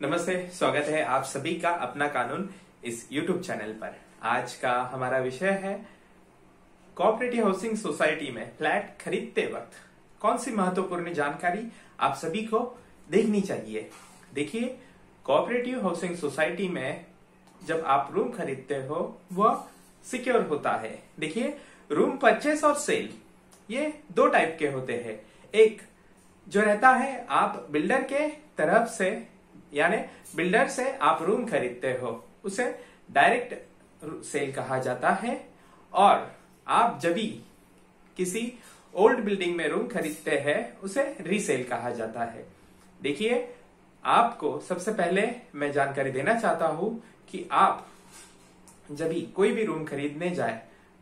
नमस्ते, स्वागत है आप सभी का अपना कानून इस YouTube चैनल पर। आज का हमारा विषय है कोऑपरेटिव हाउसिंग सोसाइटी में फ्लैट खरीदते वक्त कौन सी महत्वपूर्ण जानकारी आप सभी को देखनी चाहिए। देखिए, कोऑपरेटिव हाउसिंग सोसाइटी में जब आप रूम खरीदते हो वह सिक्योर होता है। देखिए, रूम परचेस और सेल ये दो टाइप के होते हैं। एक जो रहता है आप बिल्डर के तरफ से, यानी बिल्डर से आप रूम खरीदते हो, उसे डायरेक्ट सेल कहा जाता है। और आप जब भी किसी ओल्ड बिल्डिंग में रूम खरीदते हैं उसे रीसेल कहा जाता है। देखिए, आपको सबसे पहले मैं जानकारी देना चाहता हूं कि आप जब भी कोई भी रूम खरीदने जाए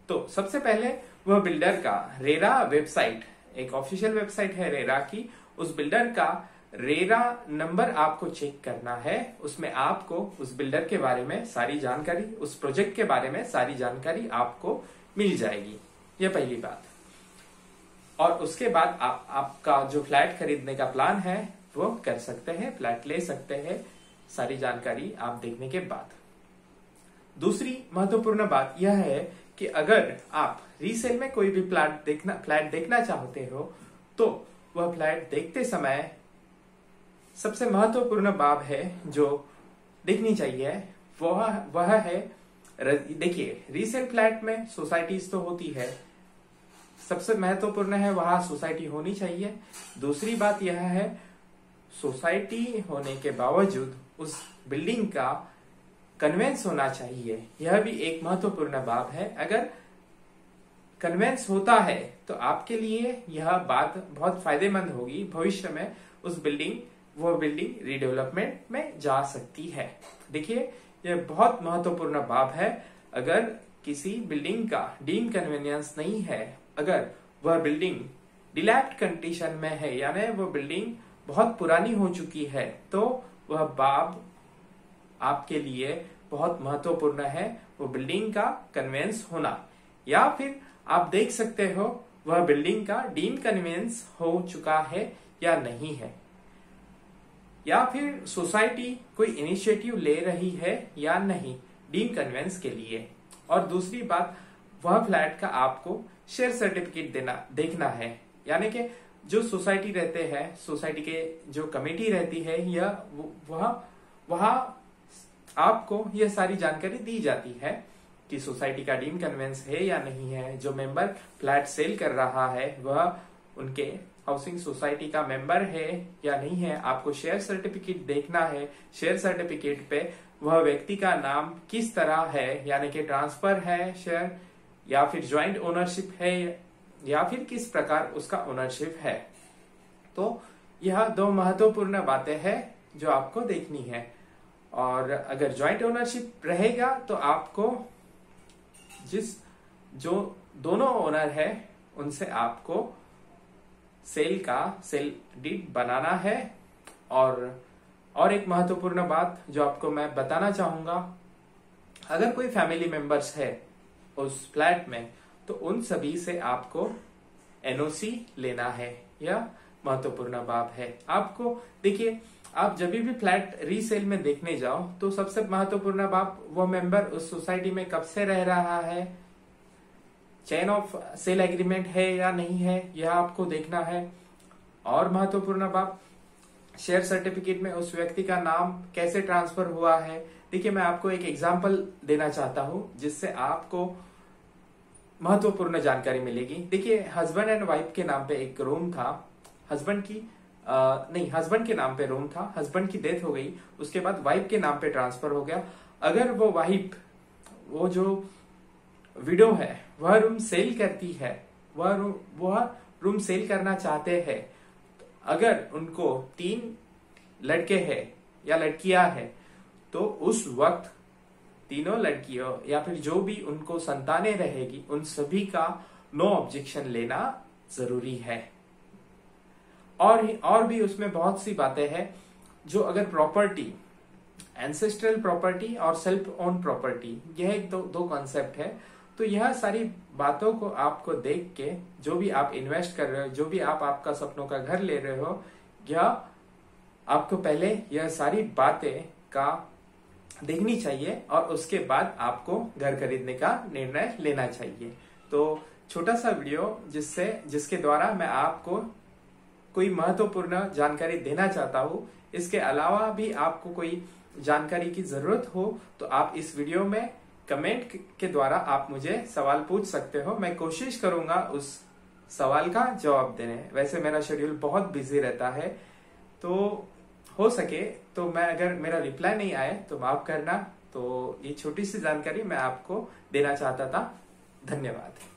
तो सबसे पहले वह बिल्डर का रेरा वेबसाइट, एक ऑफिशियल वेबसाइट है रेरा की, उस बिल्डर का रेरा नंबर आपको चेक करना है। उसमें आपको उस बिल्डर के बारे में सारी जानकारी, उस प्रोजेक्ट के बारे में सारी जानकारी आपको मिल जाएगी। यह पहली बात। और उसके बाद आपका जो फ्लैट खरीदने का प्लान है वो कर सकते हैं, फ्लैट ले सकते हैं, सारी जानकारी आप देखने के बाद। दूसरी महत्वपूर्ण बात यह है कि अगर आप रीसेल में कोई भी फ्लैट देखना चाहते हो तो वह फ्लैट देखते समय सबसे महत्वपूर्ण बात है जो देखनी चाहिए वह है, देखिए, रीसेल फ्लैट में सोसाइटीज तो होती है, सबसे महत्वपूर्ण है वहां सोसाइटी होनी चाहिए। दूसरी बात यह है, सोसाइटी होने के बावजूद उस बिल्डिंग का कन्वेंस होना चाहिए। यह भी एक महत्वपूर्ण बात है। अगर कन्वेंस होता है तो आपके लिए यह बात बहुत फायदेमंद होगी। भविष्य में वह बिल्डिंग रीडेवलपमेंट में जा सकती है। देखिए, यह बहुत महत्वपूर्ण बात है। अगर किसी बिल्डिंग का डीम कन्वीनियंस नहीं है, अगर वह बिल्डिंग डिलैप्ड कंडीशन में है, यानी वह बिल्डिंग बहुत पुरानी हो चुकी है, तो वह बात आपके लिए बहुत महत्वपूर्ण है, वो बिल्डिंग का कन्वेंस होना। या फिर आप देख सकते हो वह बिल्डिंग का डीम कन्वेंस हो चुका है या नहीं है, या फिर सोसाइटी कोई इनिशिएटिव ले रही है या नहीं डीम कन्वेंस के लिए। और दूसरी बात, वह फ्लैट का आपको शेयर सर्टिफिकेट देखना है, यानी कि जो सोसाइटी रहते हैं, सोसाइटी के जो कमेटी रहती है, यह वह आपको यह सारी जानकारी दी जाती है कि सोसाइटी का डीम कन्वेंस है या नहीं है। जो मेंबर फ्लैट सेल कर रहा है वह उनके हाउसिंग सोसाइटी का मेंबर है या नहीं है। आपको शेयर सर्टिफिकेट देखना है। शेयर सर्टिफिकेट पे वह व्यक्ति का नाम किस तरह है, यानी कि ट्रांसफर है शेयर, या फिर ज्वाइंट ओनरशिप है, या फिर किस प्रकार उसका ओनरशिप है। तो यह दो महत्वपूर्ण बातें हैं जो आपको देखनी है। और अगर ज्वाइंट ओनरशिप रहेगा तो आपको जो दोनों ओनर है उनसे आपको सेल डीड बनाना है। और एक महत्वपूर्ण बात जो आपको मैं बताना चाहूंगा, अगर कोई फैमिली मेंबर्स है उस फ्लैट में तो उन सभी से आपको एनओसी लेना है। यह महत्वपूर्ण बात है। आपको देखिए, आप जब भी फ्लैट रीसेल में देखने जाओ तो सबसे महत्वपूर्ण बात, वो मेंबर उस सोसाइटी में कब से रह रहा है, चेन ऑफ सेल एग्रीमेंट है या नहीं है, यह आपको देखना है। और महत्वपूर्ण बात, शेयर सर्टिफिकेट में उस व्यक्ति का नाम कैसे ट्रांसफर हुआ है। देखिए, मैं आपको एक एग्जांपल देना चाहता हूं जिससे आपको महत्वपूर्ण जानकारी मिलेगी। देखिए, हस्बैंड एंड वाइफ के नाम पे एक रूम था, हस्बैंड के नाम पे रूम था, हस्बैंड की डेथ हो गई, उसके बाद वाइफ के नाम पे ट्रांसफर हो गया। अगर वो वाइफ, वो जो विडो है, वह रूम सेल करती है, वह रूम सेल करना चाहते हैं, अगर उनको 3 लड़के हैं या लड़कियां हैं तो उस वक्त तीनों लड़कियों या फिर जो भी उनको संतानें रहेगी उन सभी का नो ऑब्जेक्शन लेना जरूरी है। और भी उसमें बहुत सी बातें हैं जो, अगर प्रॉपर्टी, एंसेस्ट्रल प्रॉपर्टी और सेल्फ ओन प्रॉपर्टी, यह एक दो कॉन्सेप्ट है। तो यह सारी बातों को आपको देख के, जो भी आप इन्वेस्ट कर रहे हो, जो भी आपका सपनों का घर ले रहे हो, यह आपको पहले यह सारी बातें का देखनी चाहिए और उसके बाद आपको घर खरीदने का निर्णय लेना चाहिए। तो छोटा सा वीडियो जिसके द्वारा मैं आपको कोई महत्वपूर्ण जानकारी देना चाहता हूँ। इसके अलावा भी आपको कोई जानकारी की जरूरत हो तो आप इस वीडियो में कमेंट के द्वारा आप मुझे सवाल पूछ सकते हो। मैं कोशिश करूंगा उस सवाल का जवाब देने। वैसे मेरा शेड्यूल बहुत बिजी रहता है, तो हो सके तो मैं अगर मेरा रिप्लाई नहीं आए तो माफ करना। तो ये छोटी सी जानकारी मैं आपको देना चाहता था। धन्यवाद।